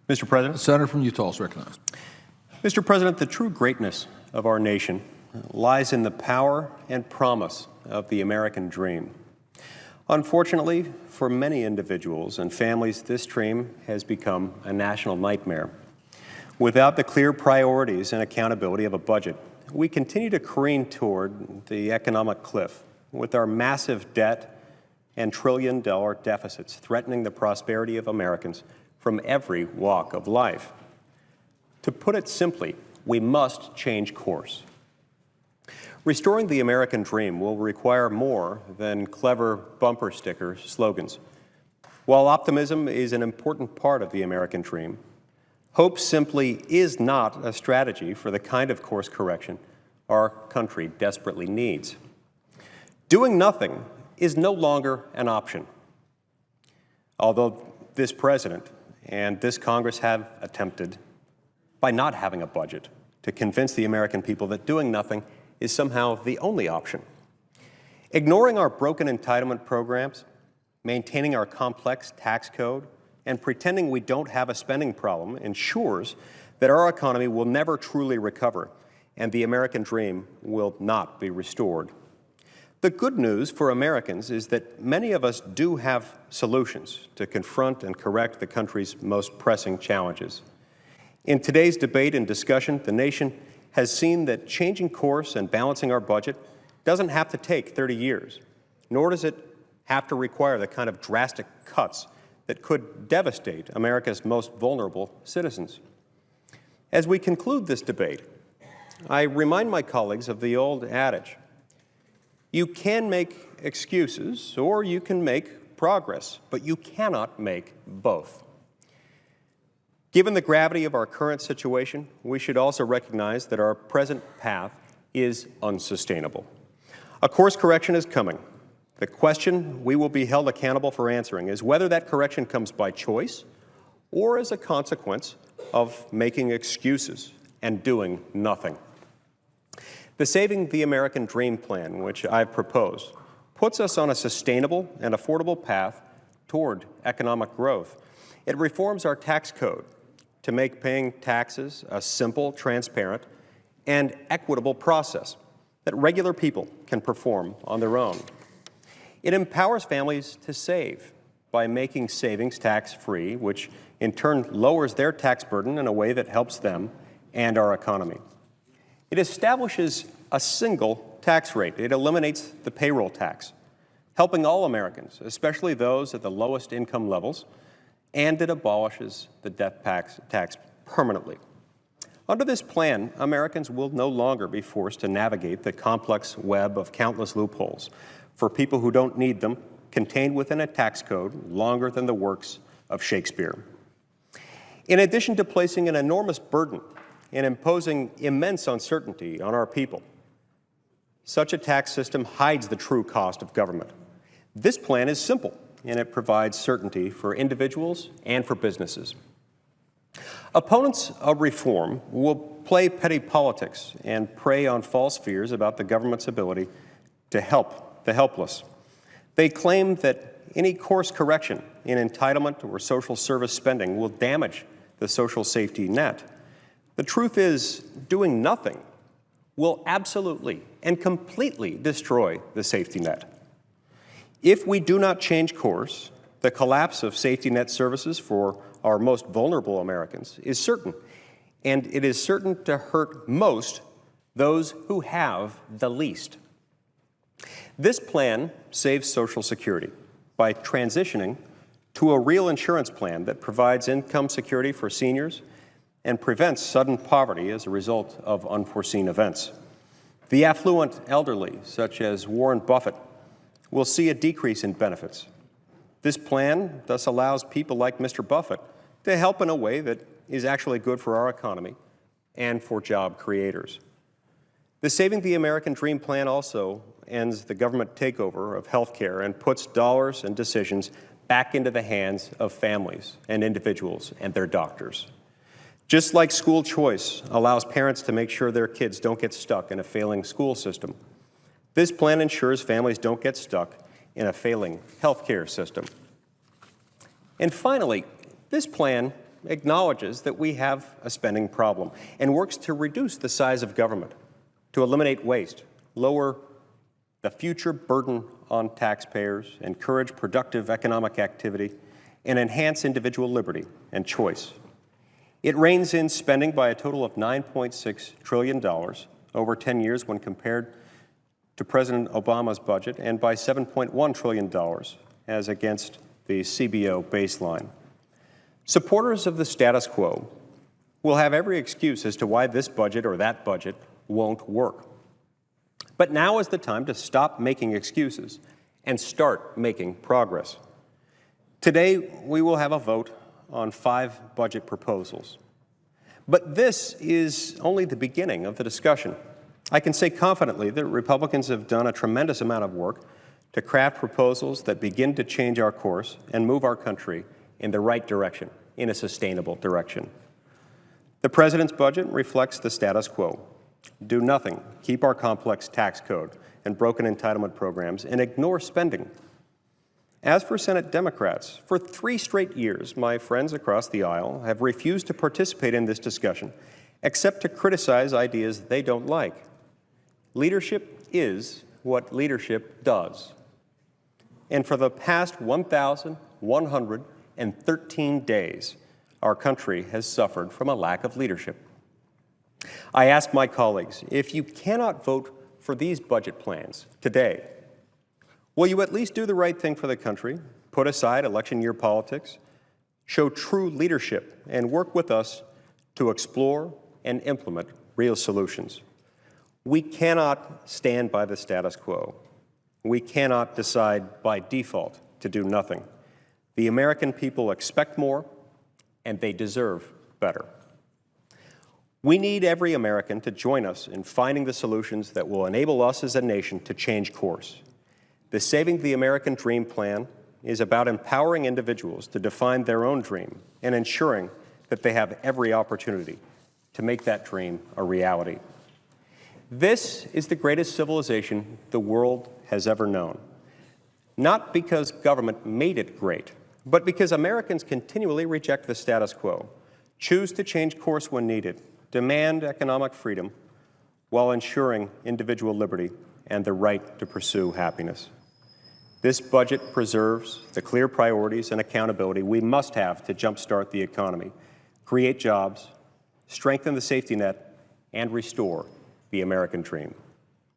Mr. President. The senator from Utah is recognized. Mr. President, the true greatness of our nation lies in the power and promise of the American dream. Unfortunately, for many individuals and families, this dream has become a national nightmare. Without the clear priorities and accountability of a budget, we continue to careen toward the economic cliff, with our massive debt and trillion-dollar deficits threatening the prosperity of Americans from every walk of life. To put it simply, we must change course. Restoring the American dream will require more than clever bumper sticker slogans. While optimism is an important part of the American dream, hope simply is not a strategy for the kind of course correction our country desperately needs. Doing nothing is no longer an option. Although this president and this Congress have attempted, by not having a budget, to convince the American people that doing nothing is somehow the only option. Ignoring our broken entitlement programs, maintaining our complex tax code, and pretending we don't have a spending problem ensures that our economy will never truly recover and the American dream will not be restored. The good news for Americans is that many of us do have solutions to confront and correct the country's most pressing challenges. In today's debate and discussion, the nation has seen that changing course and balancing our budget doesn't have to take 30 years, nor does it have to require the kind of drastic cuts that could devastate America's most vulnerable citizens. As we conclude this debate, I remind my colleagues of the old adage: you can make excuses or you can make progress, but you cannot make both. Given the gravity of our current situation, we should also recognize that our present path is unsustainable. A course correction is coming. The question we will be held accountable for answering is whether that correction comes by choice or as a consequence of making excuses and doing nothing. The Saving the American Dream plan, which I've proposed, puts us on a sustainable and affordable path toward economic growth. It reforms our tax code to make paying taxes a simple, transparent, and equitable process that regular people can perform on their own. It empowers families to save by making savings tax-free, which in turn lowers their tax burden in a way that helps them and our economy. It establishes a single tax rate. It eliminates the payroll tax, helping all Americans, especially those at the lowest income levels, and it abolishes the death tax permanently. Under this plan, Americans will no longer be forced to navigate the complex web of countless loopholes for people who don't need them, contained within a tax code longer than the works of Shakespeare. In addition to placing an enormous burden and imposing immense uncertainty on our people, such a tax system hides the true cost of government. This plan is simple, and it provides certainty for individuals and for businesses. Opponents of reform will play petty politics and prey on false fears about the government's ability to help the helpless. They claim that any course correction in entitlement or social service spending will damage the social safety net. The truth is, doing nothing will absolutely and completely destroy the safety net. If we do not change course, the collapse of safety net services for our most vulnerable Americans is certain, and it is certain to hurt most those who have the least. This plan saves Social Security by transitioning to a real insurance plan that provides income security for seniors and prevents sudden poverty as a result of unforeseen events. The affluent elderly, such as Warren Buffett, will see a decrease in benefits. This plan thus allows people like Mr. Buffett to help in a way that is actually good for our economy and for job creators. The Saving the American Dream plan also ends the government takeover of health care and puts dollars and decisions back into the hands of families and individuals and their doctors. Just like school choice allows parents to make sure their kids don't get stuck in a failing school system, this plan ensures families don't get stuck in a failing health care system. And finally, this plan acknowledges that we have a spending problem and works to reduce the size of government, to eliminate waste, lower the future burden on taxpayers, encourage productive economic activity, and enhance individual liberty and choice. It reins in spending by a total of $9.6 trillion over 10 years when compared to President Obama's budget, and by $7.1 trillion as against the CBO baseline. Supporters of the status quo will have every excuse as to why this budget or that budget won't work. But now is the time to stop making excuses and start making progress. Today, we will have a vote on 5 budget proposals. But this is only the beginning of the discussion. I can say confidently that Republicans have done a tremendous amount of work to craft proposals that begin to change our course and move our country in the right direction, in a sustainable direction. The President's budget reflects the status quo. Do nothing, keep our complex tax code and broken entitlement programs, and ignore spending. As for Senate Democrats, for 3 straight years, my friends across the aisle have refused to participate in this discussion, except to criticize ideas they don't like. Leadership is what leadership does. And for the past 1,113 days, our country has suffered from a lack of leadership. I ask my colleagues, if you cannot vote for these budget plans today, will you at least do the right thing for the country, put aside election year politics, show true leadership, and work with us to explore and implement real solutions? We cannot stand by the status quo. We cannot decide by default to do nothing. The American people expect more, and they deserve better. We need every American to join us in finding the solutions that will enable us as a nation to change course. The Saving the American Dream plan is about empowering individuals to define their own dream and ensuring that they have every opportunity to make that dream a reality. This is the greatest civilization the world has ever known, not because government made it great, but because Americans continually reject the status quo, choose to change course when needed, demand economic freedom while ensuring individual liberty and the right to pursue happiness. This budget preserves the clear priorities and accountability we must have to jumpstart the economy, create jobs, strengthen the safety net, and restore the American dream.